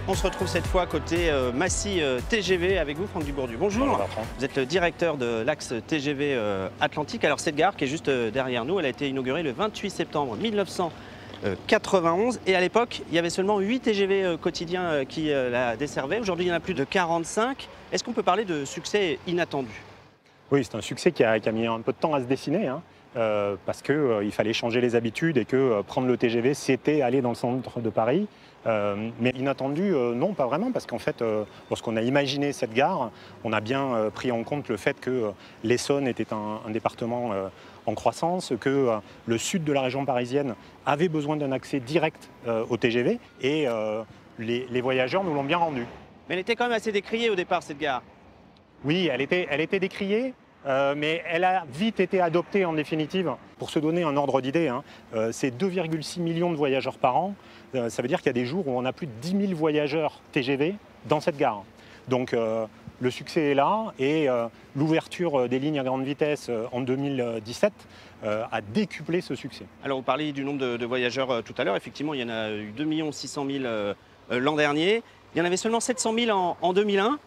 On se retrouve cette fois côté Massy TGV avec vous, Franck Dubourdu. Bonjour. Bonjour Bertrand. Vous êtes le directeur de l'axe TGV Atlantique. Alors cette gare qui est juste derrière nous, elle a été inaugurée le 28 septembre 1991 et à l'époque, il y avait seulement 8 TGV quotidiens qui la desservaient. Aujourd'hui, il y en a plus de 45. Est-ce qu'on peut parler de succès inattendu? Oui, c'est un succès qui a mis un peu de temps à se dessiner, parce qu'il fallait changer les habitudes et que prendre le TGV, c'était aller dans le centre de Paris. Mais inattendu, non, pas vraiment, parce qu'en fait, lorsqu'on a imaginé cette gare, on a bien pris en compte le fait que l'Essonne était un département en croissance, que le sud de la région parisienne avait besoin d'un accès direct au TGV, et les voyageurs nous l'ont bien rendu. Mais elle était quand même assez décriée au départ, cette gare. Oui, elle était décriée. Mais elle a vite été adoptée en définitive. Pour se donner un ordre d'idée, c'est 2,6 millions de voyageurs par an. Ça veut dire qu'il y a des jours où on a plus de 10 000 voyageurs TGV dans cette gare. Donc le succès est là et l'ouverture des lignes à grande vitesse en 2017 a décuplé ce succès. Alors vous parliez du nombre de voyageurs tout à l'heure. Effectivement, il y en a eu 2 600 000 l'an dernier. Il y en avait seulement 700 000 en 2001.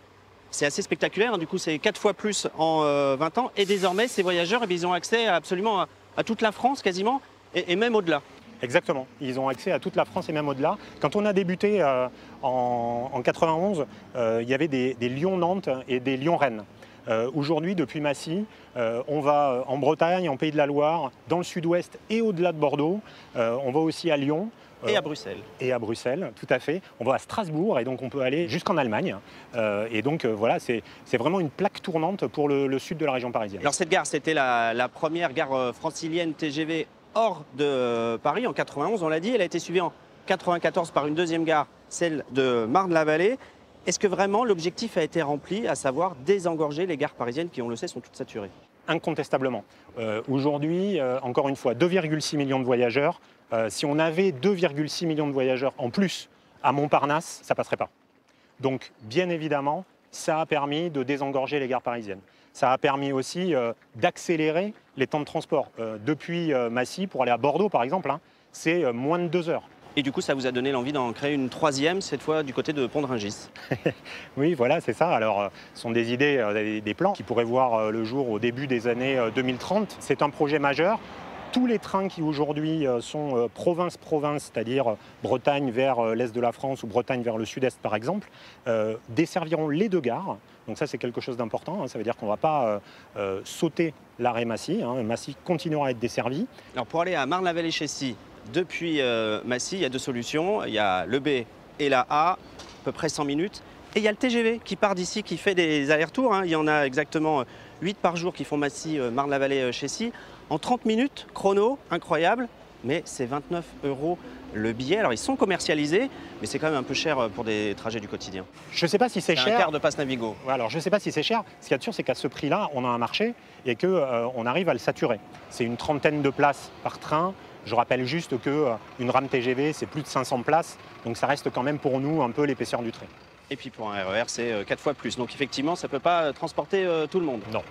C'est assez spectaculaire, du coup c'est 4 fois plus en 20 ans. Et désormais, ces voyageurs, ils ont accès absolument à toute la France quasiment, et même au-delà. Exactement, ils ont accès à toute la France et même au-delà. Quand on a débuté en 91, il y avait des Lyon-Nantes et des Lyon-Rennes. Aujourd'hui, depuis Massy, on va en Bretagne, en Pays de la Loire, dans le sud-ouest et au-delà de Bordeaux. On va aussi à Lyon. Et à Bruxelles. Et à Bruxelles, tout à fait. On va à Strasbourg et donc on peut aller jusqu'en Allemagne. Et donc voilà, c'est vraiment une plaque tournante pour le sud de la région parisienne. Alors cette gare, c'était la première gare francilienne TGV hors de Paris en 91, on l'a dit. Elle a été suivie en 94 par une deuxième gare, celle de Marne-la-Vallée. Est-ce que vraiment l'objectif a été rempli, à savoir désengorger les gares parisiennes qui, on le sait, sont toutes saturées? Incontestablement. Aujourd'hui, encore une fois, 2,6 millions de voyageurs. Si on avait 2,6 millions de voyageurs en plus à Montparnasse, ça ne passerait pas. Donc, bien évidemment, ça a permis de désengorger les gares parisiennes. Ça a permis aussi d'accélérer les temps de transport. Depuis Massy, pour aller à Bordeaux, par exemple, c'est moins de 2 heures. Et du coup, ça vous a donné l'envie d'en créer une troisième, cette fois du côté de Pont-de-Rungis. Oui, voilà, c'est ça. Alors, ce sont des idées, des plans qui pourraient voir le jour au début des années 2030. C'est un projet majeur. Tous les trains qui aujourd'hui sont province-province, c'est-à-dire Bretagne vers l'est de la France ou Bretagne vers le sud-est par exemple, desserviront les deux gares. Donc ça c'est quelque chose d'important, ça veut dire qu'on ne va pas sauter l'arrêt Massy. Massy continuera à être desservi. Alors pour aller à Marne-la-Vallée-Chessy, depuis Massy, il y a deux solutions. Il y a le B et la A, à peu près 100 minutes. Et il y a le TGV qui part d'ici, qui fait des allers-retours. Il y en a exactement 8 par jour qui font Massy, Marne-la-Vallée-Chessy. En 30 minutes, chrono, incroyable, mais c'est 29 € le billet. Alors ils sont commercialisés, mais c'est quand même un peu cher pour des trajets du quotidien. Je ne sais pas si c'est cher. Un quart de passe Navigo. Alors je ne sais pas si c'est cher. Ce qu'il y a de sûr, c'est qu'à ce prix-là, on a un marché et qu'on arrive à le saturer. C'est une trentaine de places par train. Je rappelle juste qu'une rame TGV, c'est plus de 500 places. Donc ça reste quand même pour nous un peu l'épaisseur du trait. Et puis pour un RER, c'est 4 fois plus. Donc effectivement, ça ne peut pas transporter tout le monde. Non.